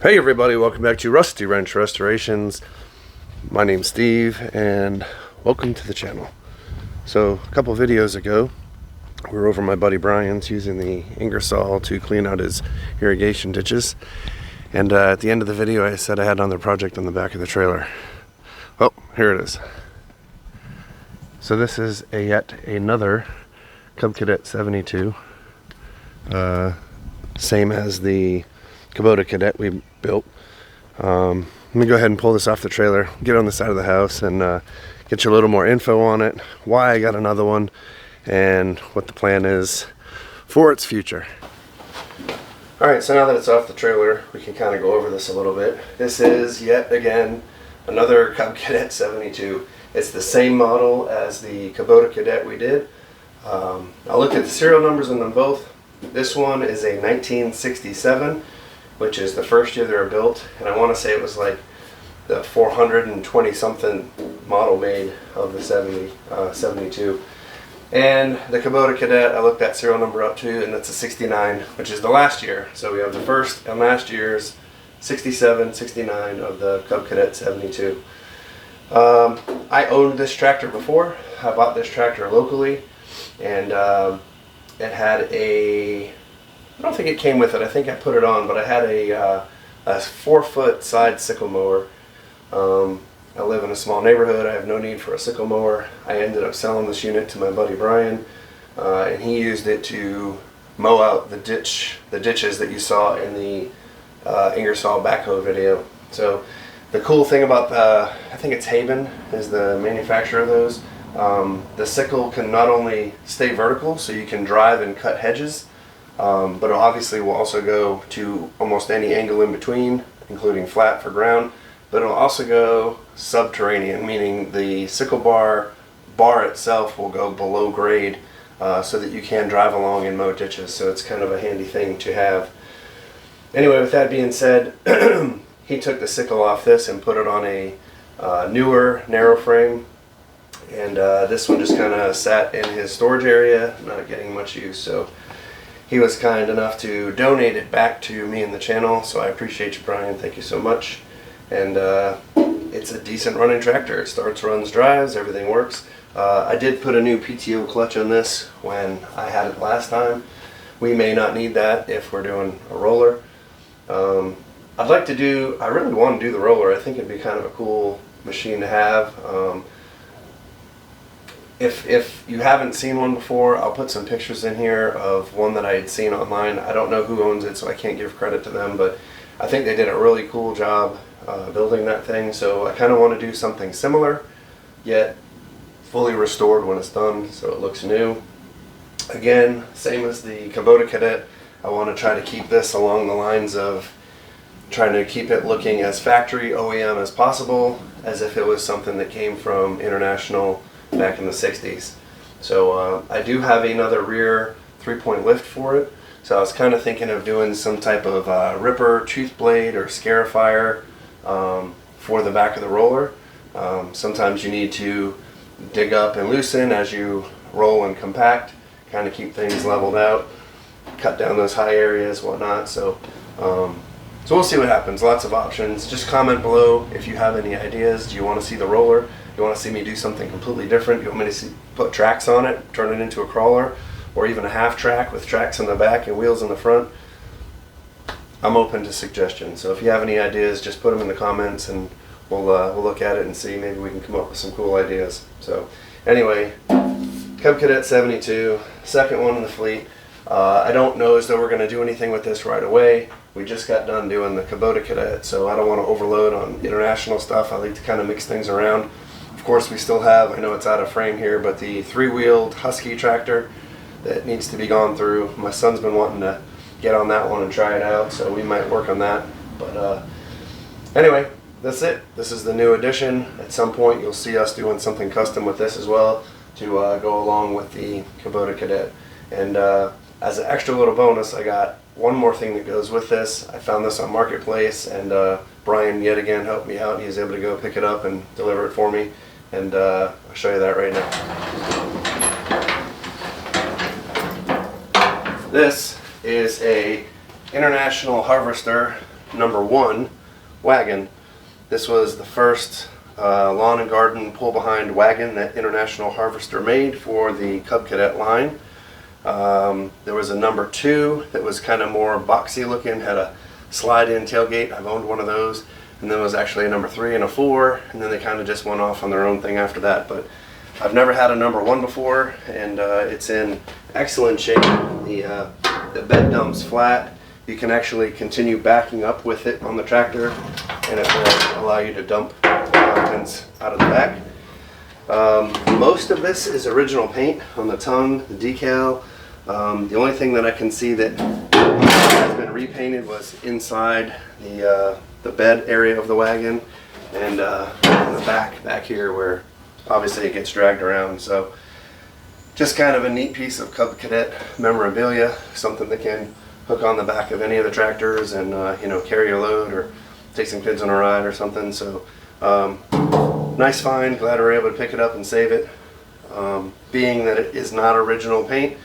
Hey everybody, welcome back to Rusty Wrench Restorations. My name's Steve and welcome to the channel. So a couple videos ago we were over my buddy Brian's using the Ingersoll to clean out his irrigation ditches, and at the end of the video I said I had another project on the back of the trailer. Well, here it is. So this is yet another Cub Cadet 72, same as the Kubota Cadet we built. Let me go ahead and pull this off the trailer, get on the side of the house, and get you a little more info on it, why I got another one, and what the plan is for its future. Alright, so now that it's off the trailer, we can kind of go over this a little bit. This is, yet again, another Cub Cadet 72. It's the same model as the Kubota Cadet we did. I looked at the serial numbers on them both. This one is a 1967, which is the first year they were built, and I want to say it was like the 420 something model made of the 72. And the Kubota Cadet, I looked that serial number up too, and that's a 69, which is the last year. So we have the first and last year's 67, 69 of the Cub Cadet 72. I owned this tractor before. I bought this tractor locally, and it had a, I don't think it came with it, I think I put it on, but I had a 4-foot side sickle mower. I live in a small neighborhood, I have no need for a sickle mower. I ended up selling this unit to my buddy Brian, and he used it to mow out the ditches that you saw in the Ingersoll backhoe video. So the cool thing about I think it's Haben is the manufacturer of those. The sickle can not only stay vertical, so you can drive and cut hedges, but it obviously will also go to almost any angle in between, including flat for ground. But it'll also go subterranean, meaning the sickle bar itself will go below grade, so that you can drive along and mow ditches. So it's kind of a handy thing to have. Anyway, with that being said, he took the sickle off this and put it on a newer narrow frame. And this one just kind of sat in his storage area, not getting much use. So he was kind enough to donate it back to me and the channel. So I appreciate you, Brian. Thank you so much. And it's a decent running tractor. It starts, runs, drives, everything works. I did put a new PTO clutch on this when I had it last time. We may not need that if we're doing a roller. I really want to do the roller. I think it'd be kind of a cool machine to have. If you haven't seen one before, I'll put some pictures in here of one that I had seen online. I don't know who owns it, so I can't give credit to them, but I think they did a really cool job building that thing. So I kind of want to do something similar, yet fully restored when it's done, so it looks new. Again, same as the Kubota Cadet, I want to try to keep this along the lines of trying to keep it looking as factory OEM as possible, as if it was something that came from international back in the 60s. So I do have another rear 3-point lift for it, so I was kind of thinking of doing some type of ripper, tooth blade, or scarifier for the back of the roller. Sometimes you need to dig up and loosen as you roll and compact, kind of keep things leveled out, cut down those high areas, whatnot. So we'll see what happens. Lots of options. Just comment below if you have any ideas. Do you want to see the roller? You want to see me do something completely different? You want me to put tracks on it, turn it into a crawler, or even a half track with tracks in the back and wheels in the front? I'm open to suggestions. So if you have any ideas, just put them in the comments, and we'll look at it and see. Maybe we can come up with some cool ideas. So anyway, Cub Cadet 72, second one in the fleet. I don't know as though we're going to do anything with this right away. We just got done doing the Kubota Cadet, so I don't want to overload on international stuff. I like to kind of mix things around. Of course, we still have, I know it's out of frame here, but the 3-wheeled Husky tractor that needs to be gone through. My son's been wanting to get on that one and try it out, so we might work on that. But anyway, that's it. This is the new edition. At some point, you'll see us doing something custom with this as well to go along with the Kubota Cadet. And as an extra little bonus, I got one more thing that goes with this. I found this on Marketplace, and Brian yet again helped me out. He was able to go pick it up and deliver it for me, and I'll show you that right now. This is a international harvester #1 wagon. This was the first lawn and garden pull behind wagon that International Harvester made for the Cub Cadet line. There was a #2 that was kind of more boxy looking, had a slide in tailgate. I've owned one of those. And then there was actually a #3 and a 4, and then they kind of just went off on their own thing after that. But I've never had a #1 before, and it's in excellent shape. The bed dumps flat. You can actually continue backing up with it on the tractor, and it will allow you to dump contents out of the back. Most of this is original paint on the tongue, the decal. The only thing that I can see that has been repainted was inside the bed area of the wagon, and in the back here where obviously it gets dragged around. So just kind of a neat piece of Cub Cadet memorabilia, something that can hook on the back of any of the tractors and you know, carry a load or take some kids on a ride or something. So nice find, glad we were able to pick it up and save it. Being that it is not original paint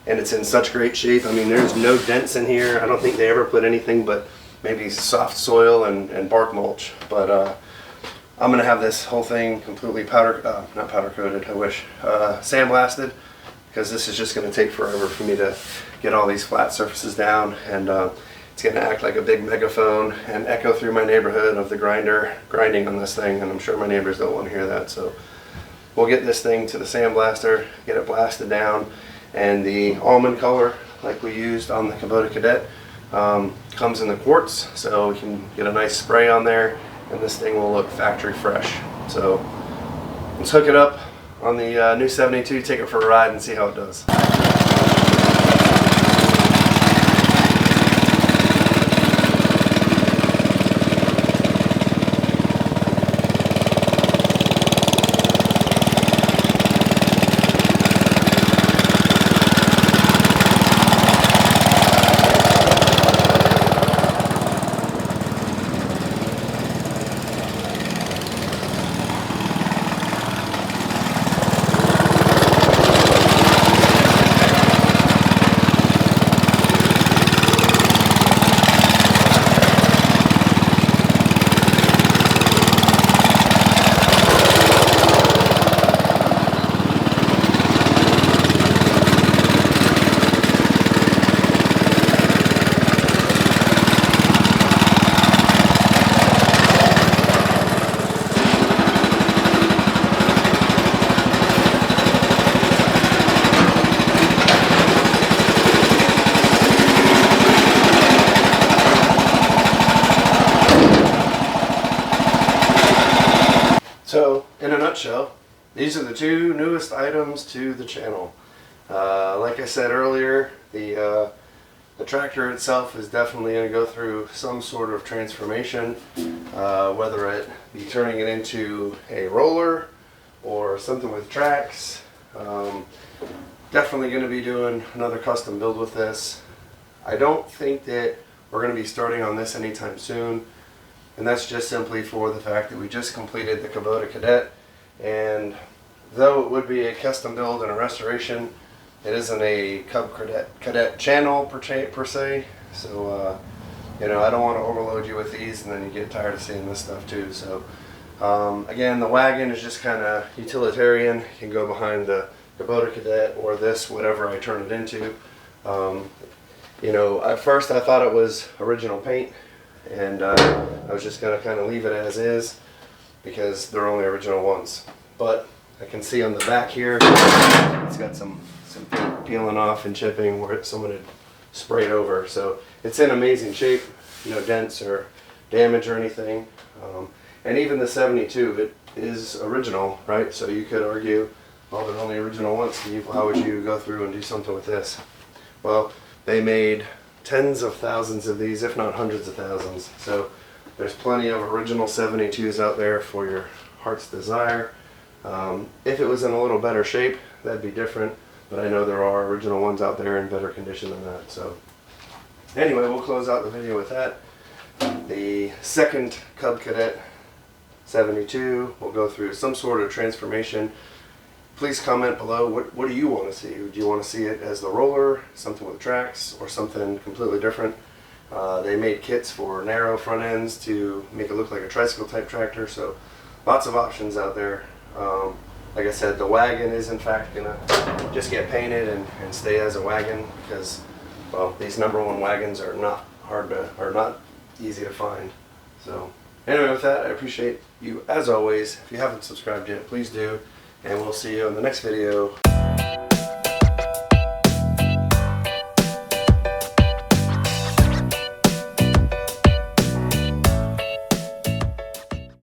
and it's in such great shape, I mean, there's no dents in here. I don't think they ever put anything but maybe soft soil and bark mulch. But I'm gonna have this whole thing completely not powder coated, I wish, sandblasted, because this is just gonna take forever for me to get all these flat surfaces down, and it's gonna act like a big megaphone and echo through my neighborhood of the grinder grinding on this thing, and I'm sure my neighbors don't want to hear that. So we'll get this thing to the sandblaster, get it blasted down, and the almond color like we used on the Kubota Cadet comes in the quartz, so we can get a nice spray on there and this thing will look factory fresh. So let's hook it up on the new 72, take it for a ride and see how it does. So, in a nutshell, these are the two newest items to the channel. Like I said earlier, the tractor itself is definitely going to go through some sort of transformation, whether it be turning it into a roller or something with tracks. Definitely going to be doing another custom build with this. I don't think that we're going to be starting on this anytime soon. And that's just simply for the fact that we just completed the Kubota Cadet, and though it would be a custom build and a restoration, it isn't a Cub Cadet channel per se. So you know, I don't want to overload you with these and then you get tired of seeing this stuff too. So again, the wagon is just kind of utilitarian. You can go behind the Kubota Cadet or this, whatever I turn it into. You know, at first I thought it was original paint, and I was just going to kind of leave it as is because they're only original ones. But I can see on the back here it's got some paint peeling off and chipping where someone had sprayed over. So it's in amazing shape, no dents or damage or anything. And even the 72, it is original, right? So you could argue, well, they're only original ones, Steve. Why would you go through and do something with this? Well, they made tens of thousands of these, if not hundreds of thousands. So there's plenty of original 72s out there for your heart's desire. If it was in a little better shape, that'd be different. But I know there are original ones out there in better condition than that. So anyway, we'll close out the video with that. The second Cub Cadet 72 will go through some sort of transformation. Please comment below, what do you want to see? Do you want to see it as the roller, something with tracks, or something completely different? They made kits for narrow front ends to make it look like a tricycle type tractor, so lots of options out there. Like I said, the wagon is in fact gonna just get painted and stay as a wagon because, well, these #1 wagons are not not easy to find. So anyway, with that, I appreciate you as always. If you haven't subscribed yet, please do, and we'll see you in the next video.